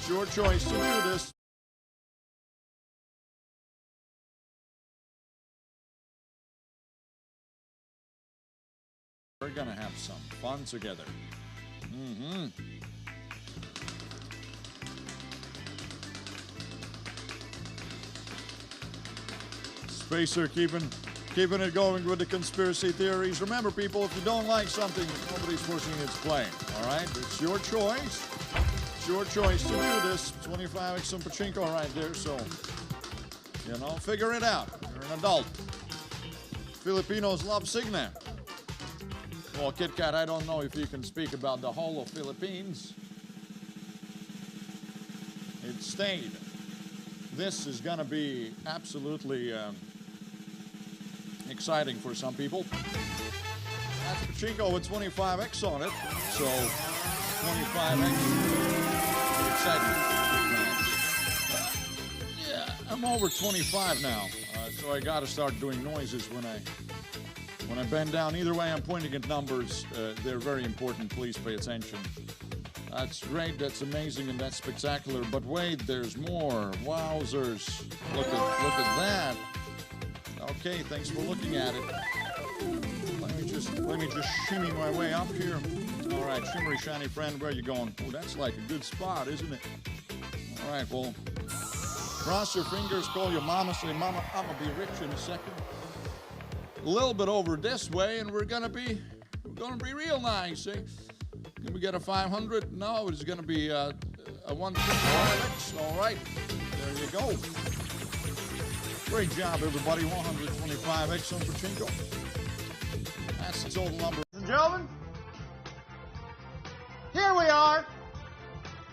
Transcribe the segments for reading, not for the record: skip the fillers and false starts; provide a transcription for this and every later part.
It's your choice to do this. We're gonna have some fun together. Spacer keeping it going with the conspiracy theories. Remember, people, if you don't like something, nobody's forcing you to play. All right, it's your choice. It's your choice to do this. 25x on pachinko right there. So, you know, figure it out. You're an adult. Filipinos love Signa. Well, Kit Kat, I don't know if you can speak about the whole of Philippines. It stayed. This is going to be absolutely exciting for some people. That's pachinko with 25x on it. So, 25x. Exciting. Yeah, I'm over 25 now. So I got to start doing noises when I bend down. Either way, I'm pointing at numbers. They're very important. Please pay attention. That's great. That's amazing, and that's spectacular. But wait, there's more. Wowzers! Look at that. Okay, thanks for looking at it. Let me just shimmy my way up here. All right, shimmery shiny friend, where are you going? Oh, that's like a good spot, isn't it? All right, well, cross your fingers. Call your mama. Say, Mama, I'm gonna be rich in a second. A little bit over this way, and we're gonna be real nice, eh? Can we get a 500? No, it's gonna be a 125x. All right, there you go. Great job, everybody. 125x on pachinko. That's the total number. Ladies and gentlemen, here we are.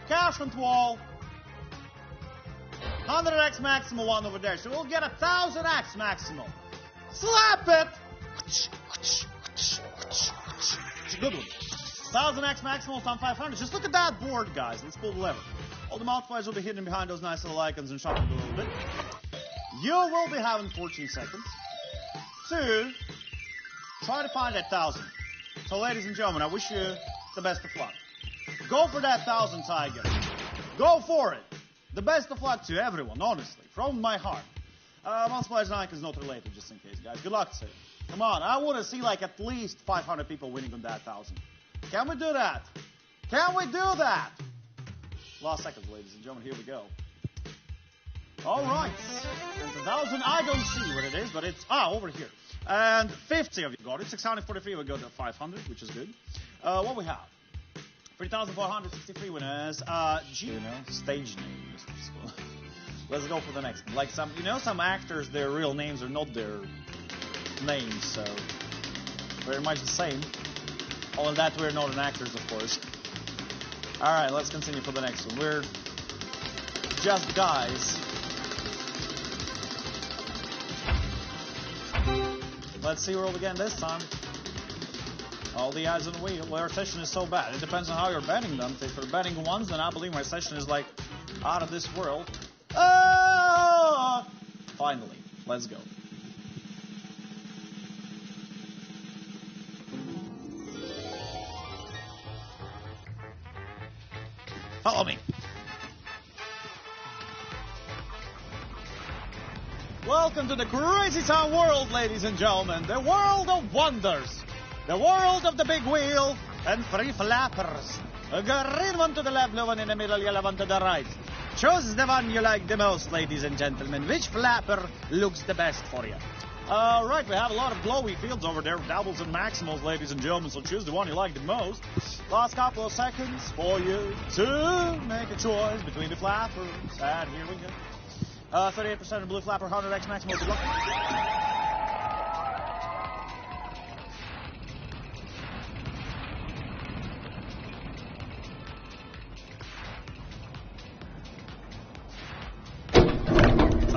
Cash on 12. 100x maximal one over there. So we'll get 1000x maximal. Slap it! It's a good one. 1000x maximal times 500. Just look at that board, guys. Let's pull the lever. All the multipliers will be hidden behind those nice little icons and shuffled a little bit. You will be having 14 seconds to try to find that 1000. So, ladies and gentlemen, I wish you the best of luck. Go for that 1000, Tiger. Go for it. The best of luck to everyone, honestly, from my heart. Multipliers and icons not related, just in case, guys. Good luck to you. Come on, I want to see like at least 500 people winning on that 1000. Can we do that? Can we do that? Last seconds, ladies and gentlemen. Here we go. All right. And 1000, I don't see what it is, but it's over here. And 50 of you got it. 643 we got to 500, which is good. What we have? 3,463 winners. Stage name. Let's go for the next one. Like some actors, their real names are not their names, so very much the same. Only that we're not an actors, of course. All right, let's continue for the next one. We're just guys. Let's see where we'll begin this time. All the eyes on the wheel. Well, our session is so bad. It depends on how you're betting them. If you're betting ones, then I believe my session is like out of this world. Finally, let's go. Follow me. Welcome to the Crazy Town world, ladies and gentlemen. The world of wonders. The world of the big wheel and free flappers. A green one to the left, blue one in the middle, yellow one to the right. Choose the one you like the most, ladies and gentlemen. Which flapper looks the best for you? Right, we have a lot of glowy fields over there, doubles and maximals, ladies and gentlemen, so choose the one you like the most. Last couple of seconds for you to make a choice between the flappers. And here we go. 38% of blue flapper, 100x maximal. Good luck.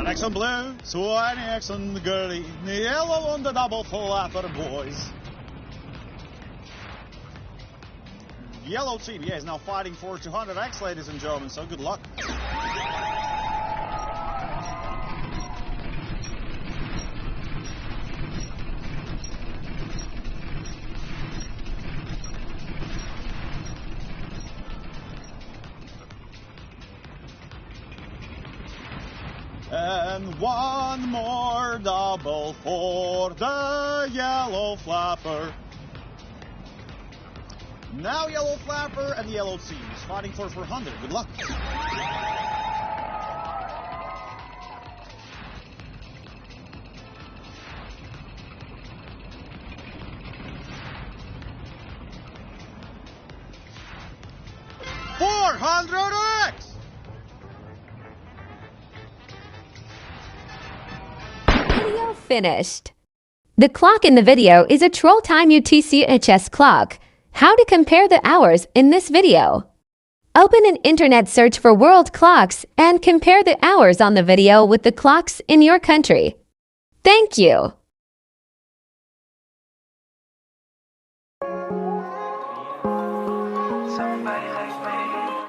X on blue, 20x on the green, the yellow on the double flapper, boys. Yellow team, is now fighting for 200x, ladies and gentlemen, so good luck. And one more double for the yellow flapper. Now yellow flapper and yellow team is fighting for 400. Good luck. $400X! Video finished. The clock in the video is a Troll Time UTC-HS clock. How to compare the hours in this video. Open an internet search for world clocks and compare the hours on the video with the clocks in your country. Thank you.